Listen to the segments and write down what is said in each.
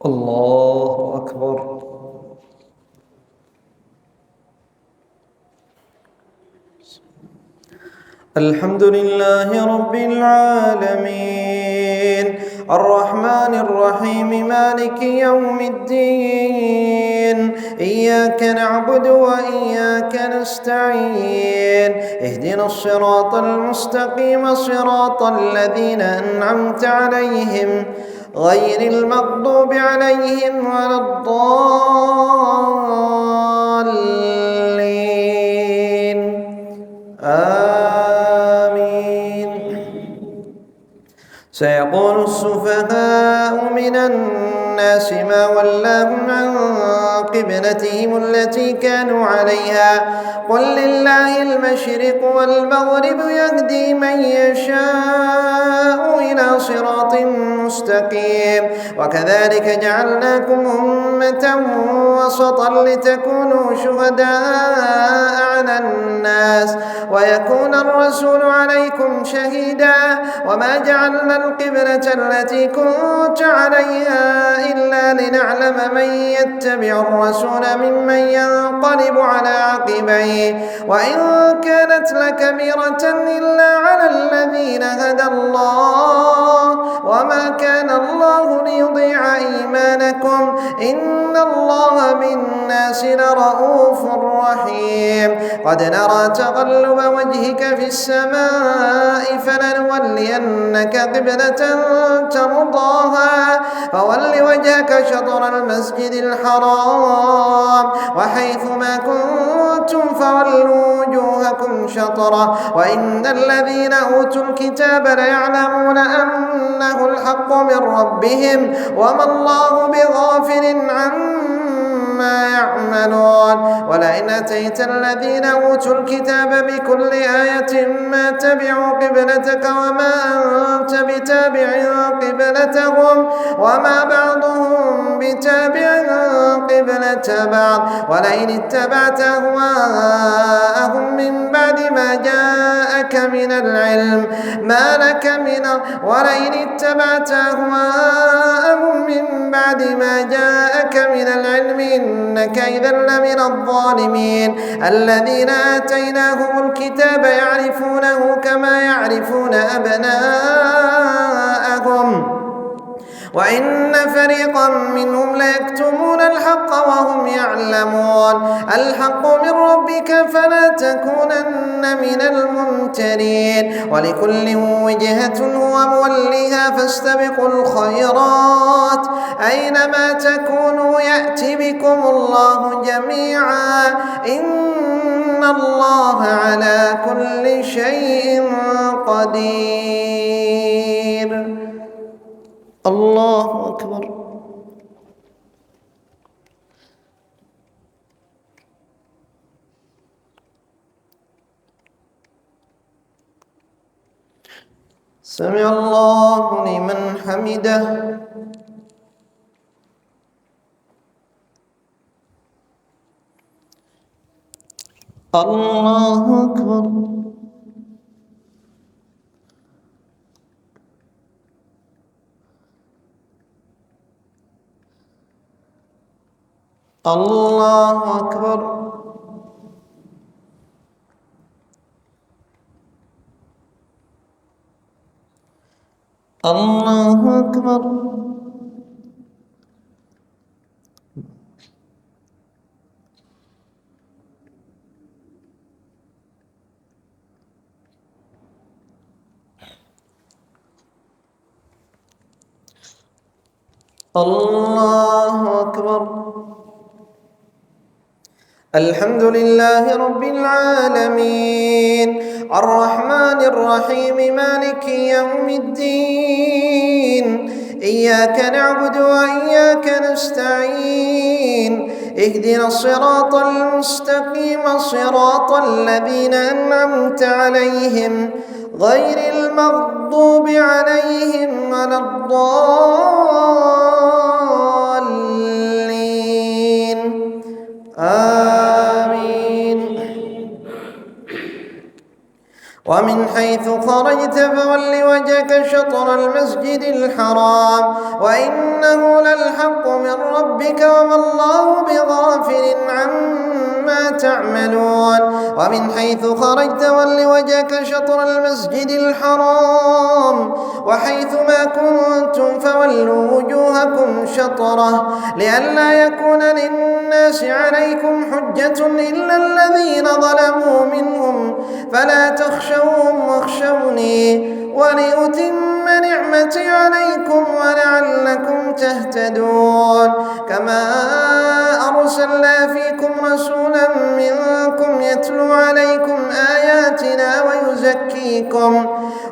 الله أكبر. الحمد لله رب العالمين الرحمن الرحيم مالك يوم الدين إياك نعبد وإياك نستعين اهدنا الصراط المستقيم صراط الذين أنعمت عليهم غير المغضوب عليهم ولا الضالين آمين. سيقول السفهاء من الناس ما ولاهم عن قبلتهم التي كانوا عليها قل لله المشرق والمغرب يهدي من يشاء إلى صراط مستقيم وكذلك جعلناكم أمة وسطا لتكونوا شهداء على الناس ويكون الرسول عليكم شهيدا وما جعلنا القبلة التي كنت عليها إلا لنعلم من يتبع الرسول ممن ينقلب على عقبيه وإن كانت لكبيرة إلا على الذين هدى الله وما كان الله ليضيع إيمانكم إن الله بالناس لرؤوف رحيم قد نرى تقلب وجهك في السماء فلنولينك قبلة ترضاها فول وجهك شطر المسجد الحرام وحيث ما كنتم فولوا وجوهكم شطره وإن الذين أوتوا الكتاب ليعلمون أنه الحق من ربهم وما الله بغافل عما يعملون ولئن أتيت الذين أوتوا الكتاب بكل آية ما تبعوا قبلتك وما أنت بتابع قبلتهم وما بعضهم بتابع قبلة بعض ولئن اتبعت أهواءهم من بعد ما جاءك من العلم ما لك ولئن اتبعت أهواءهم من بعد ما جاءك من العلم إنك إذا لمن الظالمين الذين آتيناهم الكتاب يعرفونه كما يعرفون أبناءهم وإن فريقا منهم ليكتمون الحق وهم يعلمون الحق من ربك فلا تكونن من الممترين ولكل وجهة هو موليها فاستبقوا الخيرات أينما تكونوا يأتي بكم الله جميعا إن الله على كل شيء قدير. الله أكبر. سمع الله لمن حمده. الله أكبر. الله أكبر. الله أكبر. الله أكبر. الحمد لله رب العالمين الرحمن الرحيم مالك يوم الدين إياك نعبد وإياك نستعين اهدنا الصراط المستقيم صراط الذين أنعمت عليهم غير المغضوب عليهم ولا الضالين آمين. ومن حيث خرجت فول وجهك شطر المسجد الحرام وإنه للحق من ربك وما الله بغافل عما تعملون ومن حيث خرجت ول وجهك شطر المسجد الحرام وحيث ما كنتم فولوا وجوهكم شطره لئلا يكون للناس عليكم حجة إلا الذين ظلموا منهم فلا تخشوهم واخشوني ولأتم نعمتي عليكم ولعلكم تهتدون كما أرسلنا فيكم رسولا منكم يتلو عليكم آياتنا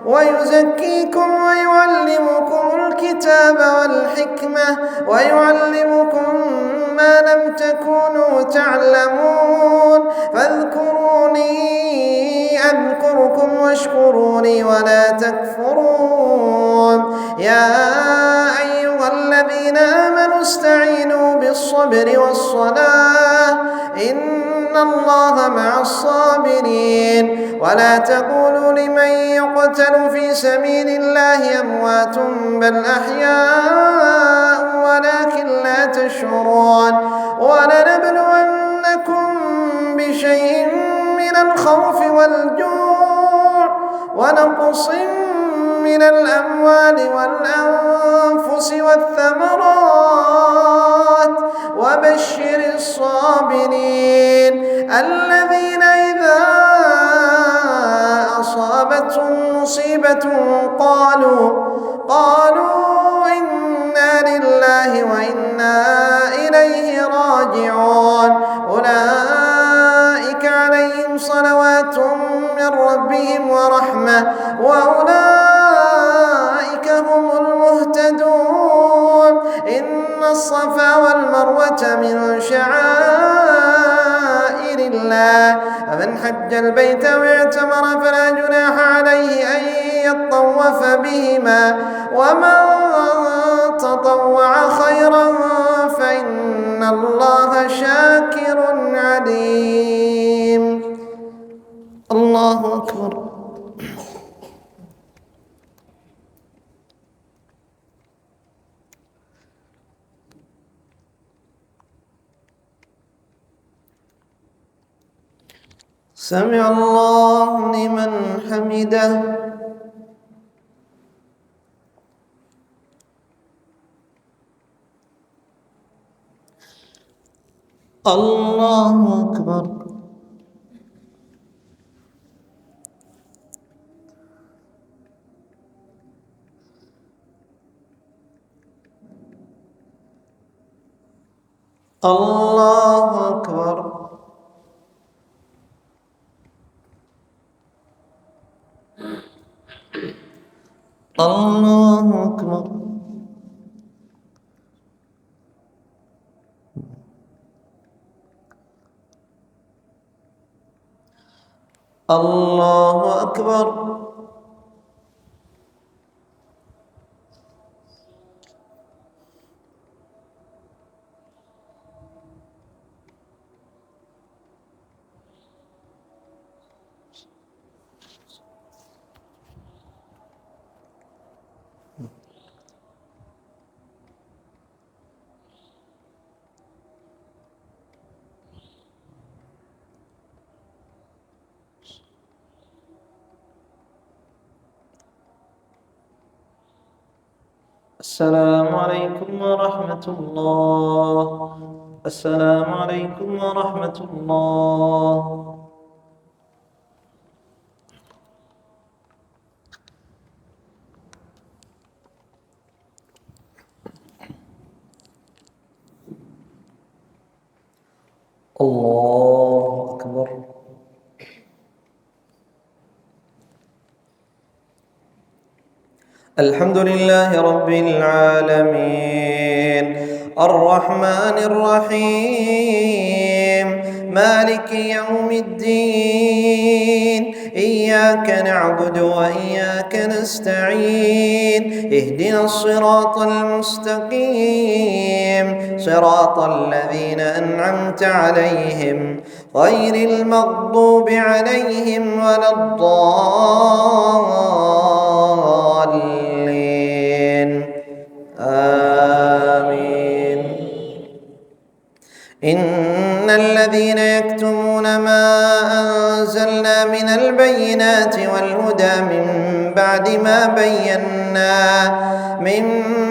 ويزكيكم ويعلمكم الكتاب والحكمة ويعلمكم ما لم تكونوا تعلمون فاذكروني أذكركم واشكروني ولا تكفرون يا أيها الذين آمنوا استعينوا بالصبر والصلاة إن الله مع الصابرين ولا تقولوا لمن يقتل في سبيل الله أموات بل أحياء ولكن لا تشعرون ولنبلونكم بشيء من الخوف والجوع ونقص من الأموال والأنفس والثمرات وبشر الصابرين الذين إذا أصابتهم مصيبة قالوا إنا لله وإنا إليه راجعون أولئك عليهم صلوات من ربهم ورحمة وأولئك هم المهتدون إن الصفا والمروة من شعائر الله فمن حج البيت واعتمر فلا جناح عليه أن يطوف بهما ومن تطوع خيرا فإن الله شاكر عليم. الله أكبر. سمع الله لمن حمده. الله أكبر. الله أكبر. الله أكبر. الله أكبر. السلام عليكم ورحمة الله. السلام عليكم ورحمة الله. الله أكبر. الحمد لله رب العالمين الرحمن الرحيم مالك يوم الدين إياك نعبد وإياك نستعين اهدنا الصراط المستقيم صراط الذين أنعمت عليهم غير المغضوب عليهم ولا الضالين آمين. إن الذين يكتمون ما أنزلنا من البينات والهدى من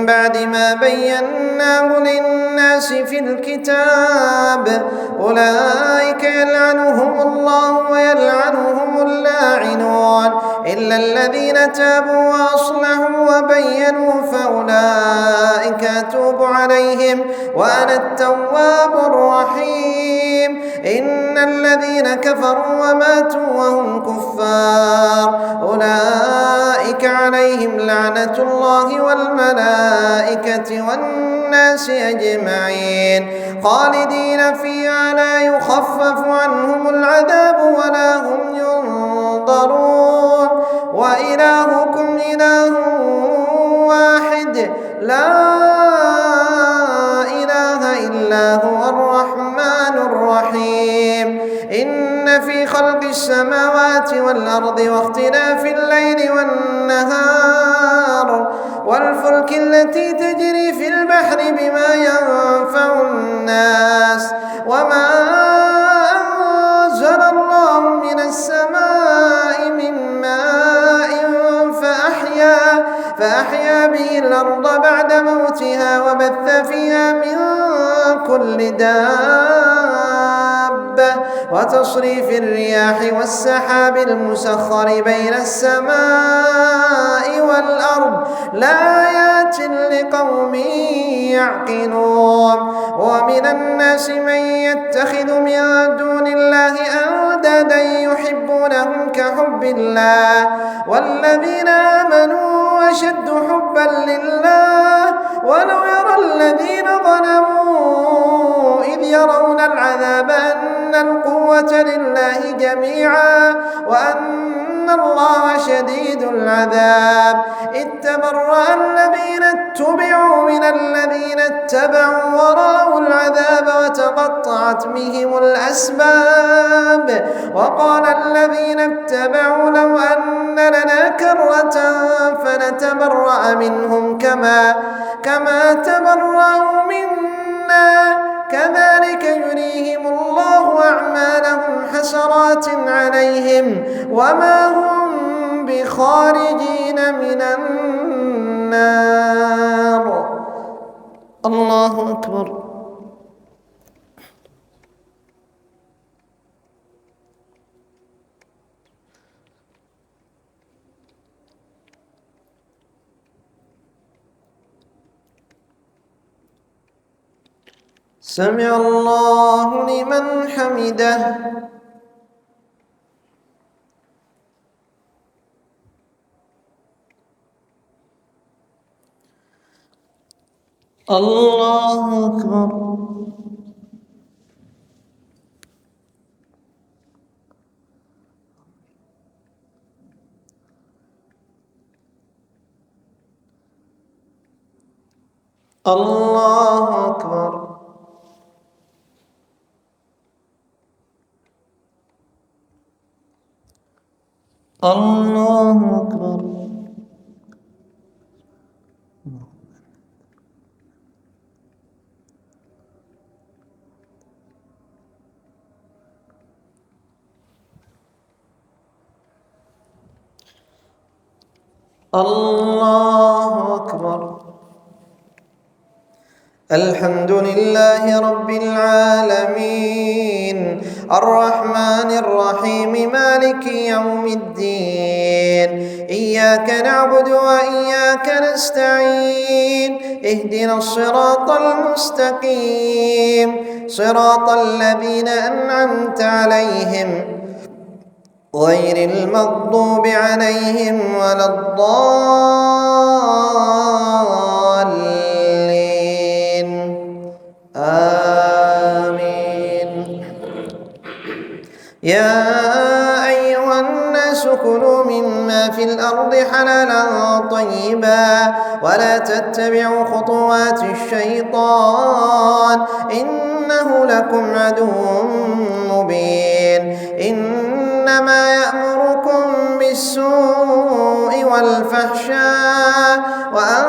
بعد ما بيناه للناس في الكتاب أولئك يلعنهم الله ويلعنهم اللاعنون إلا الذين تابوا وأصلحوا وبينوا فأولئك أتوب عليهم وأنا التواب الرحيم. إن الذين كفروا وماتوا وهم كفار أولئك عليهم لعنة الله والملائكة والناس أجمعين خالدين فيها لا يخفف عنهم العذاب ولا هم ينظرون وإلهكم إله واحد لا إله إلا هو الرحمن الرحيم. إن في خلق السماوات والأرض واختلاف الليل والنهار والفلك التي تجري في البحر بما ينفع الناس وما أنزل الله من السماء من ماء فأحيا به الأرض بعد موتها وبث فيها من كل دابة وتصريف الرياح والسحاب المسخر بين السماء والأرض لآيات لقوم يعقلون. ومن الناس من يتخذ من دون الله أندادا يحبونهم كحب الله والذين آمنوا أشد حبا لله ولو يرى الذين ظلموا إذ يرون العذاب أن القوة لله جميعا وأن الله شديد العذاب. إذ تبرأ الذين اتبعوا من الذين اتبعوا ورأوا العذاب وتقطعت بهم الأسباب وقال الذين اتبعوا لو أن لنا كرة فنتبرأ منهم كما تبرأوا منا كذلك يريهم الله أعمالهم حسرات عليهم وما هم بخارجين من النار. الله أكبر. سمع الله لمن حمده. الله أكبر. الله أكبر. الله أكبر. الله أكبر. الحمد لله رب العالمين الرحمن الرحيم مالك يوم الدين إياك نعبد وإياك نستعين اهدنا الصراط المستقيم صراط الذين أنعمت عليهم غير المغضوب عليهم ولا الضالين آمين. يا أيها الناس كلوا مما في الأرض حلالا طيبا ولا تتبعوا خطوات الشيطان إنه لكم عدو مبين إنما يأمركم بالسوء والفحشاء وأن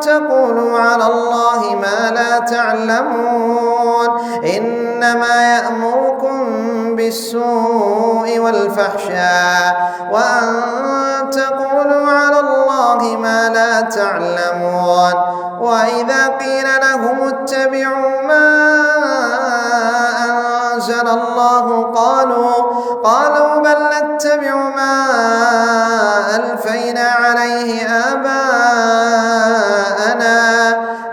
تقولوا على الله ما لا تعلمون إنما يأمركم بالسوء والفحشاء وأن تقولوا على الله ما لا تعلمون وإذا قيل لهم اتبعوا ما أنزل الله قالوا بل نتبع ما ألفينا عليه آباءنا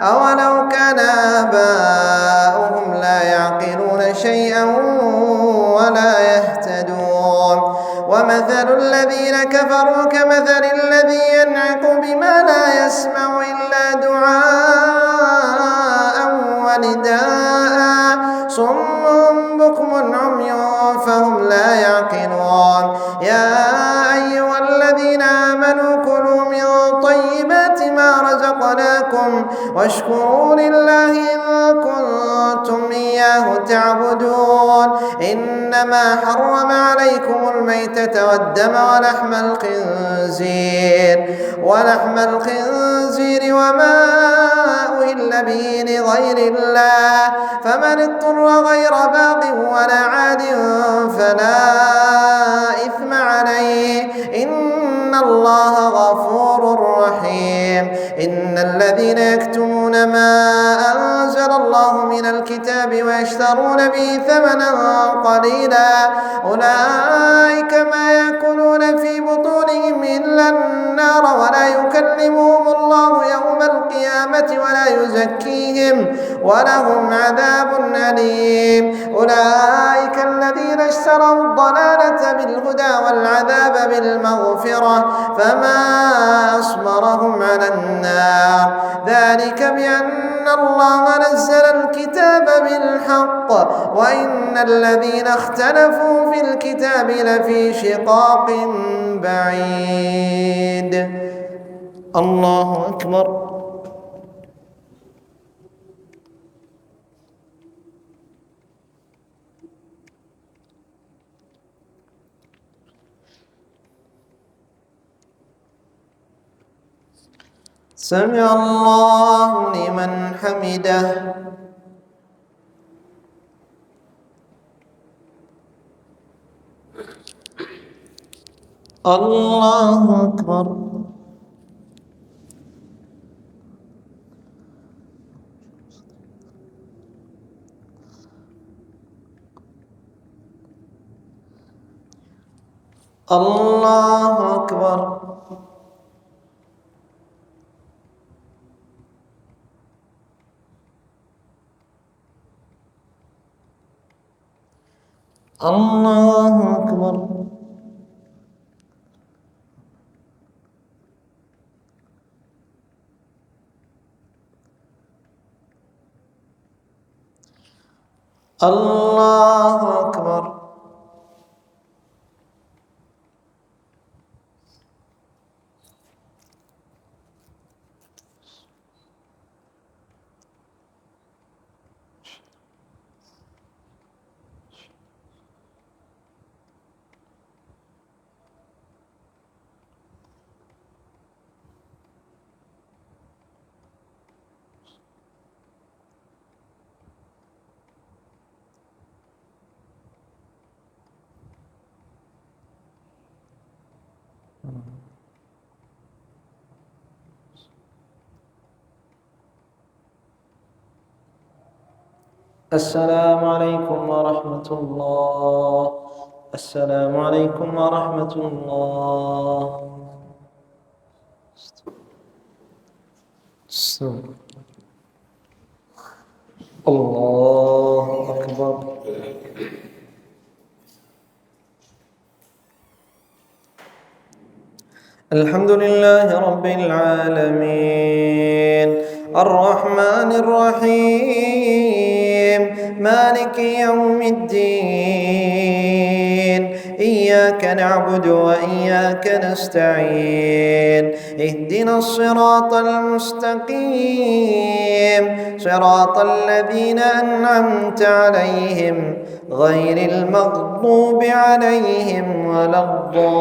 أولو كان آباؤهم لا يعقلون شيئا ولا يهتدون ومثل الذين كفروا كمثل الذي ينعق بما لا يسمع إلا دعاء ونداء صم بكم عمي فهم لا يعقلون يا أيها الذين آمنوا كلوا من طيبات ما رزقناكم واشكروا لله إن كنتم إياه تعبدون إنما حرم عليكم الميتة والدم ولحم الخنزير وما أهل به لغير الله فمن اضطر غير باغ ولا عاد فلا إثم عليه إن الله غفور رحيم إن الذين يكتمون ما أنزل الله من الكتاب ويشترون به ثمنا قليلا أولئك ما يأكلون في بطونهم إلا النار ولا يكلمهم الله يوم القيامة ولا يزكيهم ولهم عذاب أليم أولئك الذين اشتروا الضلالة بالهدى والعذاب بالمغفرة فما أصبرهم على النار ذلك بأن الله نزل الكتاب بالحق وإن الذين اختلفوا في الكتاب لفي شقاق بعيد الله أكبر سمع الله لمن حمده الله أكبر الله أكبر الله أكبر الله أكبر السلام عليكم ورحمة الله. السلام عليكم ورحمة الله. الله أكبر. الحمد لله رب العالمين الرحمن الرحيم مالك يوم الدين إياك نعبد وإياك نستعين اهدنا الصراط المستقيم صراط الذين أنعمت عليهم غير المغضوب عليهم ولا الضالين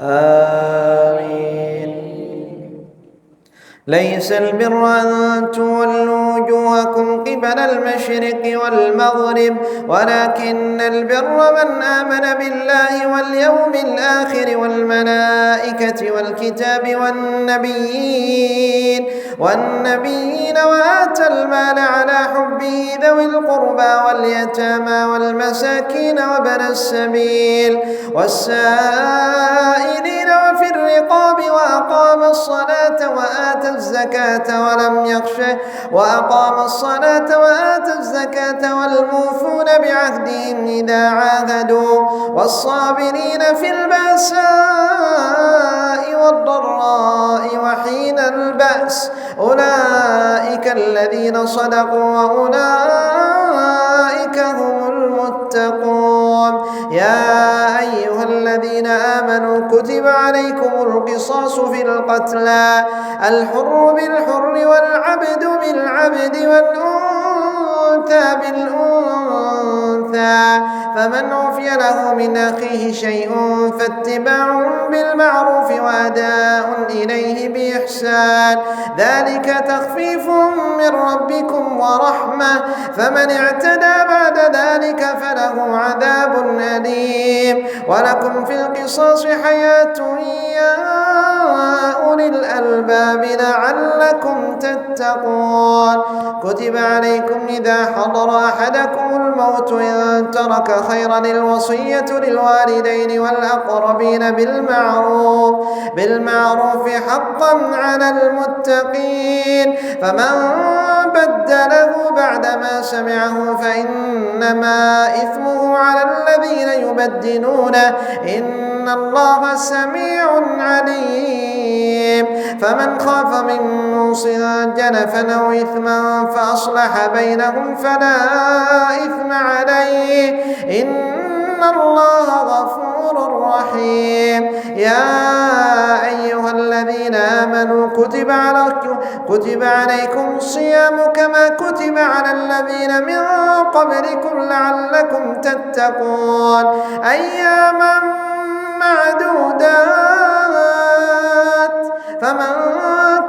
آمين. ليس البر أن تولوا وجوهكم قبل المشرق والمغرب ولكن البر من آمن بالله واليوم الآخر والملائكة والكتاب والنبيين وآتى المال على حبه ذوي القربى واليتامى والمساكين وابن السبيل والسائلين وفي الرقاب وأقام الصلاة وآتى الزكاة والموفون بعهدهم إذا عاهدوا والصابرين في البأساء والضراء وحين البأس أولئك الذين صدقوا وأولئك هم المتقون. يا أيها الذين آمنوا كتب عليكم القصاص في القتلى الحر بالحر والعبد بالعبد والأنثى بالأنثى فمن عفي له من أخيه شيء فاتباع بالمعروف وأداء إليه بإحسان ذلك تخفيف من ربكم ورحمة فمن اعتدى بعد ذلك فله عذاب أليم. ولكم في القصاص حياة يا أولي الألباب لعلكم تتقون. كتب عليكم إذا حضر أحدكم الموت إن ترك خيرا الوصية للوالدين والأقربين بالمعروف حقا على المتقين فمن بدله بعدما سمعه فإنما إثمه على الذين يبدلونه إن الله سميع عليم. فمن خاف من موص جنفا أو إثما فأصلح بينهم فلا إثم عليه إن الله غفور رحيم. يا أيها الذين آمنوا كتب عليكم الصيام كما كتب على الذين من قبلكم لعلكم تتقون أياما معدودات فمن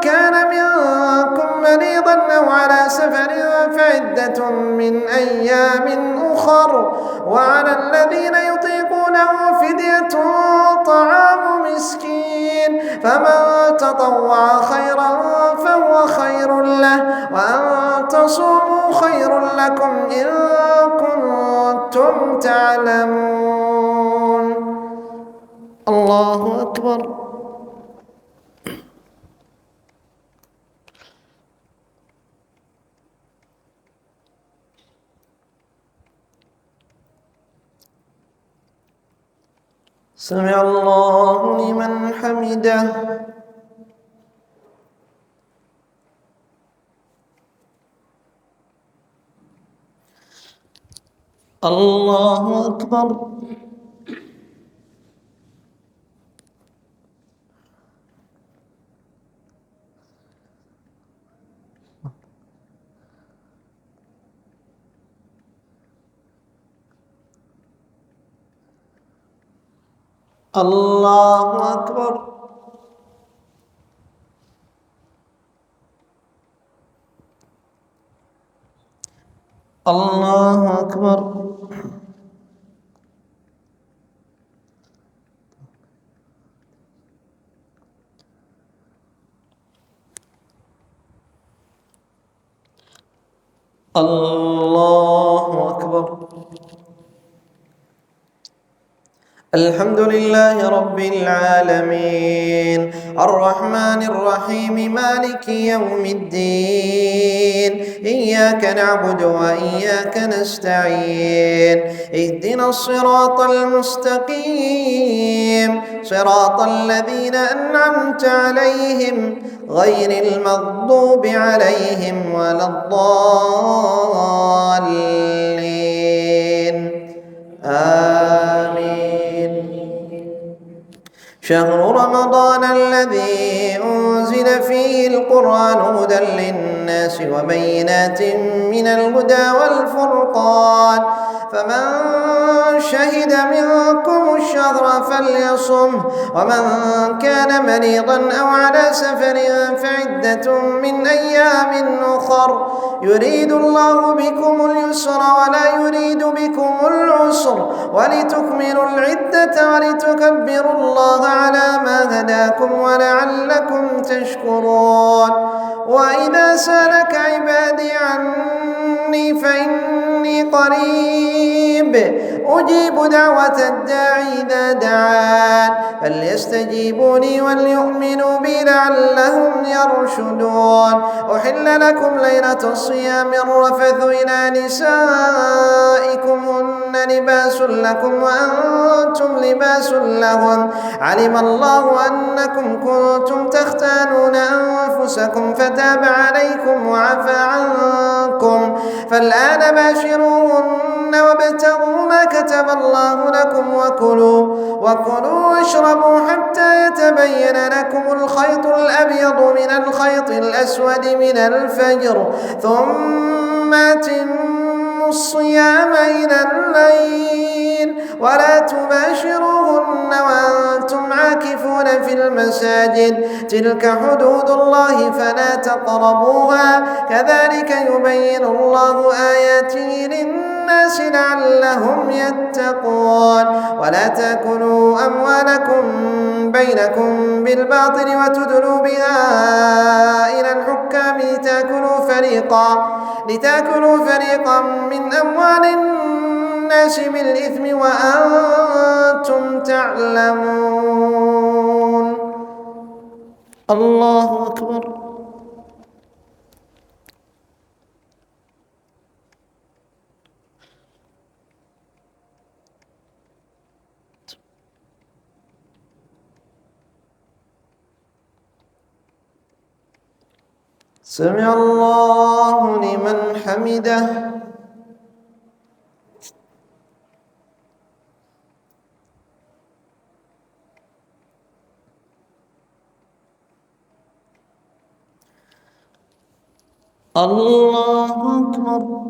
كان منكم مريضا أو على سفر فعدة من أيام أخر وعلى الذين يطيقونه فدية طعام مسكين فمن تطوع خيرا فهو خير له وأن تصوموا خير لكم إن كنتم تعلمون. الله أكبر. سمع الله لمن حمده. الله أكبر. الله أكبر. الله أكبر. الله أكبر. الحمد لله رب العالمين الرحمن الرحيم مالك يوم الدين إياك نعبد وإياك نستعين اهدنا الصراط المستقيم صراط الذين أنعمت عليهم غير المغضوب عليهم ولا الضالين آمين. شهر رمضان الذي أنزل فيه القرآن هدى للناس وبينات من الهدى والفرقان فمن شهد منكم الشهر فليصمه ومن كان مريضا أو على سفر فعدة من أيام أخر يريد الله بكم اليسر ولا يريد بكم العسر ولتكملوا العدة ولتكبروا الله على ما هداكم ولعلكم تشكرون وإذا سألك عبادي عني فإني قريب أجيب دعوة الداعي إذا دعان فليستجيبوا لي وليؤمنوا بي لعلهم يرشدون أحل لكم ليلة الصيام الرفث إلى نسائكم هن لباس لكم وأنتم لباس لهن علم الله أنكم كنتم تختانون أنفسكم فتاب عليكم وعفى عنكم فالآن باشروهن وابتغوا ما كتب الله لكم وكلوا واشربوا حتى يتبين لكم الخيط الأبيض من الخيط الأسود من الفجر ثم أتموا الصيام إلى الليل ولا تباشروهن وأنتم عاكفون في المساجد تلك حدود الله فلا تقربوها كذلك يبين الله آياته للناس لعلهم يتقون ولا تأكلوا أموالكم بينكم بالباطل وتدلوا بها إلى الحكام لتأكلوا فريقا من أموال الناس بالإثم وأنتم تعلمون الله أكبر سمع الله لمن حمده الله أكبر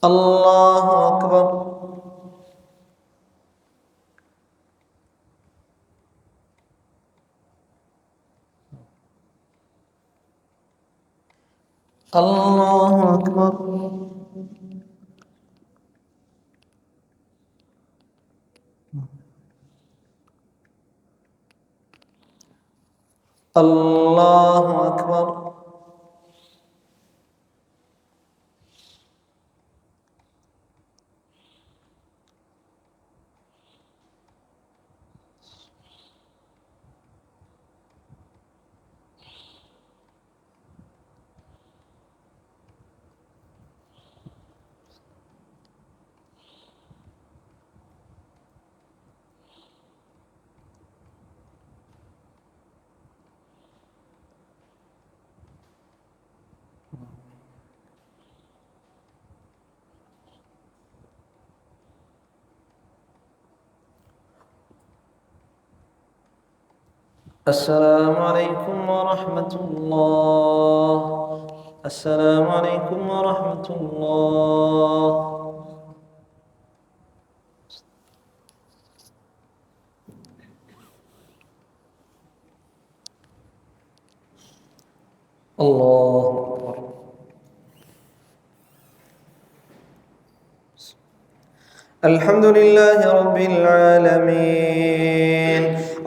الله أكبر الله أكبر الله أكبر السلام عليكم ورحمة الله السلام عليكم ورحمة الله الله أكبر الحمد لله رب العالمين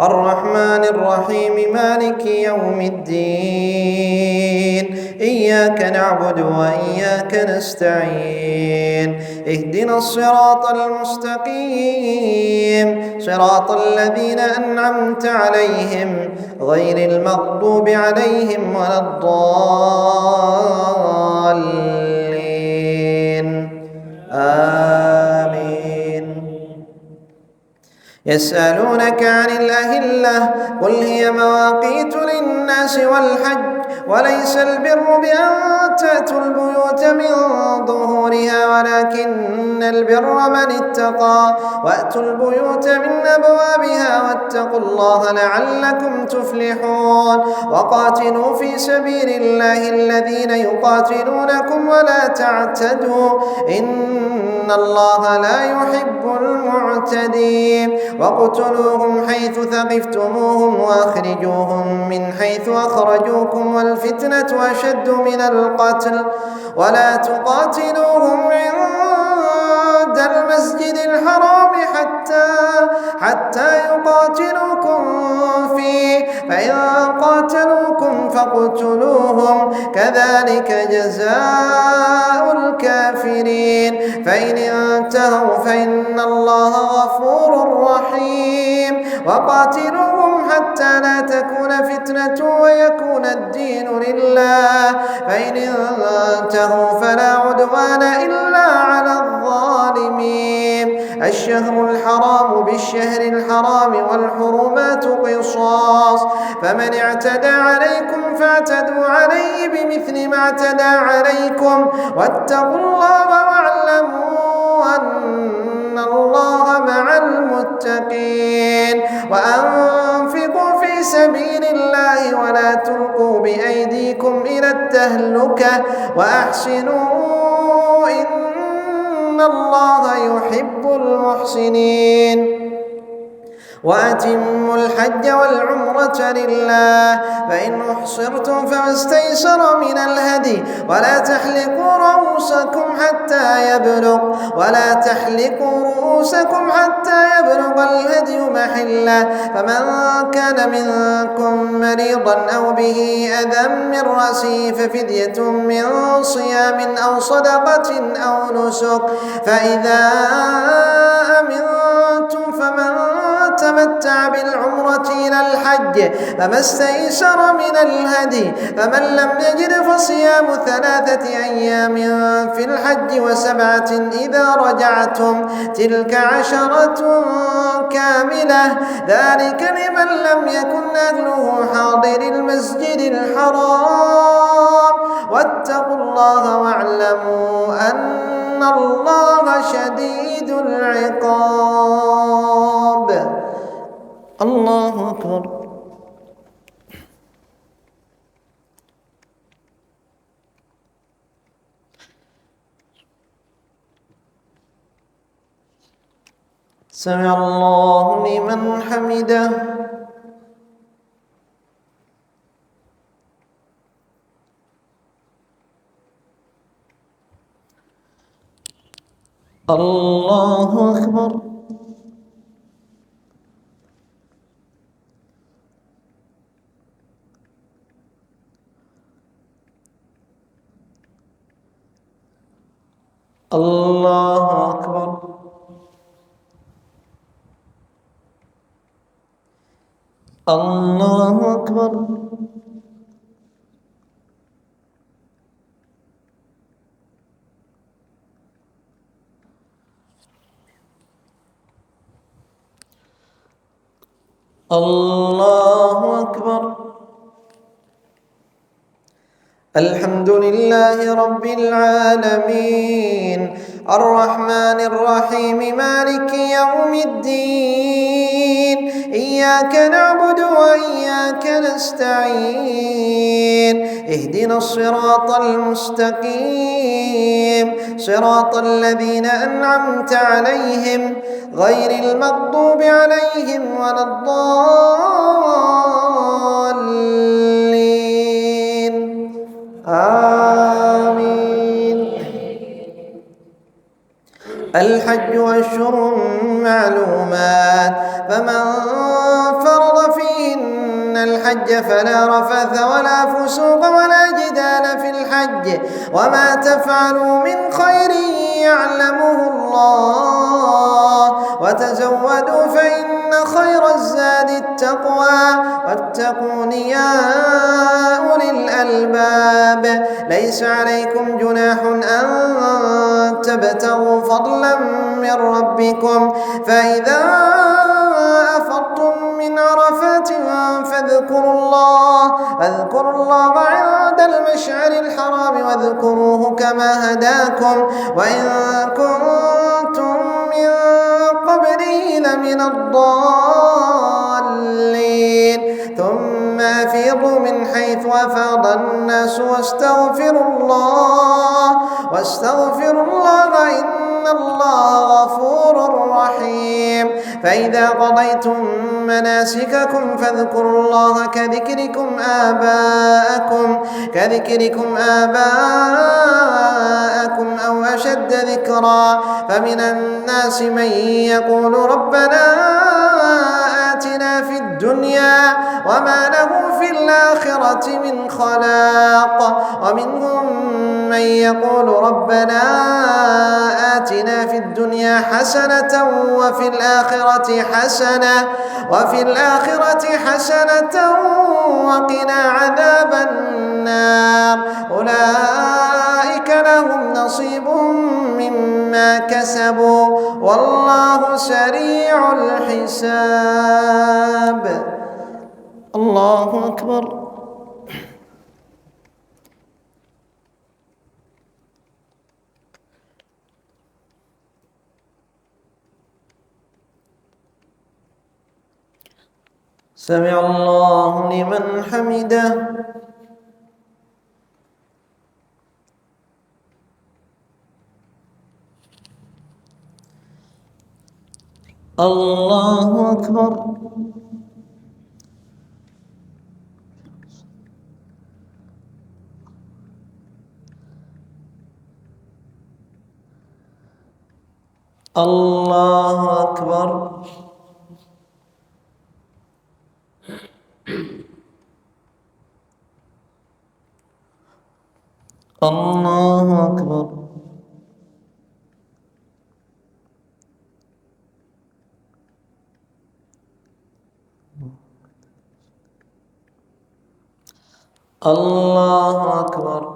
الرحمن الرحيم مالك يوم الدين إياك نعبد وإياك نستعين اهدنا الصراط المستقيم صراط الذين أنعمت عليهم غير المغضوب عليهم ولا الضالين آمين. يسألونك عن الأهلة قل هي مواقيت للناس والحج وليس البر بأن تأتوا البيوت من ظهورها ولكن البر من اتقى وأتوا البيوت من أبوابها واتقوا الله لعلكم تفلحون وقاتلوا في سبيل الله الذين يقاتلونكم ولا تعتدوا إن الله لا يحب المعتدين واقتلوهم حيث ثقفتموهم وأخرجوهم من حيث أخرجوكم والفتنة أشد من القتل ولا تقاتلوهم عند المسجد الحرام حتى يقاتلوكم فيه فإن قاتلوكم فاقتلوهم كذلك جزاء الكافرين فإن انتهوا فإن الله غفور رحيم وقاتلوهم حتى لا تكون فتنة ويكون الدين لله فإن انتهوا فلا عدوان إلا على الظالمين الشهر الحرام بالشهر الحرام والحرمات قصاص فمن اعتدى عليكم فاعتدوا عليه بمثل ما اعتدى عليكم واتقوا الله واعلموا أن الله مع المتقين وأنفقوا في سبيل الله ولا تلقوا بأيديكم إلى التهلكة وأحسنوا إن الله يحب المحسنين وأتموا الحج والعمرة لله فإن أحصرتم فما استيسر من الهدي ولا تحلقوا رؤوسكم حتى يبلغ الهدي محله فمن كان منكم مريضا أو به أذى من رأسه ففدية من صيام أو صدقة أو نسك فإذا أمنتم فمن تمتع بالعمرة إلى الحج فما استيسر من الهدي فمن لم يجد فصيام 3 أيام في الحج و7 إذا رجعتم تلك 10 كاملة ذلك لمن لم يكن أهله حاضر المسجد الحرام واتقوا الله واعلموا أن الله شديد العقاب. الله أكبر. سمع الله لمن حمده. الله أكبر. الله أكبر. الله أكبر. الله أكبر. الحمد لله رب العالمين الرحمن الرحيم مالك يوم الدين إياك نعبد وإياك نستعين اهدنا الصراط المستقيم صراط الذين أنعمت عليهم غير المغضوب عليهم ولا الضالين آمين. الحج أشهر معلومات فمن فرض فيهن الحج فلا رفث ولا فسوق ولا جدال في الحج وما تفعلوا من خير يعلمه الله وتزودوا فإن خير الزاد التقوى واتقون يا أولي الألباب ليس عليكم جناح أن تبتغوا فضلا من ربكم فإذا أفضتم من عرفات فاذكروا الله عند المشعر الحرام واذكروه كما هداكم وإن كنتم من قبله لمن الضالين ثم أفيضوا من حيث أفاض الناس واستغفروا الله إن الله غفور رحيم فإذا قضيتم مناسككم فاذكروا الله كذكركم آباءكم أو أشد ذكرا فمن الناس من يقول ربنا آتنا في الدنيا وما له في الآخرة من خلاق ومنهم من يقول ربنا آتنا في الدنيا حسنة وفي الآخرة حسنة وقنا عذاب النار أولئك لهم نصيب مما كسبوا والله سريع الحساب. الله أكبر. سمع الله لمن حمده. الله أكبر. الله أكبر. الله أكبر. الله أكبر.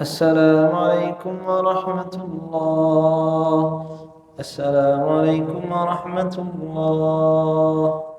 السلام عليكم ورحمة الله. السلام عليكم ورحمة الله.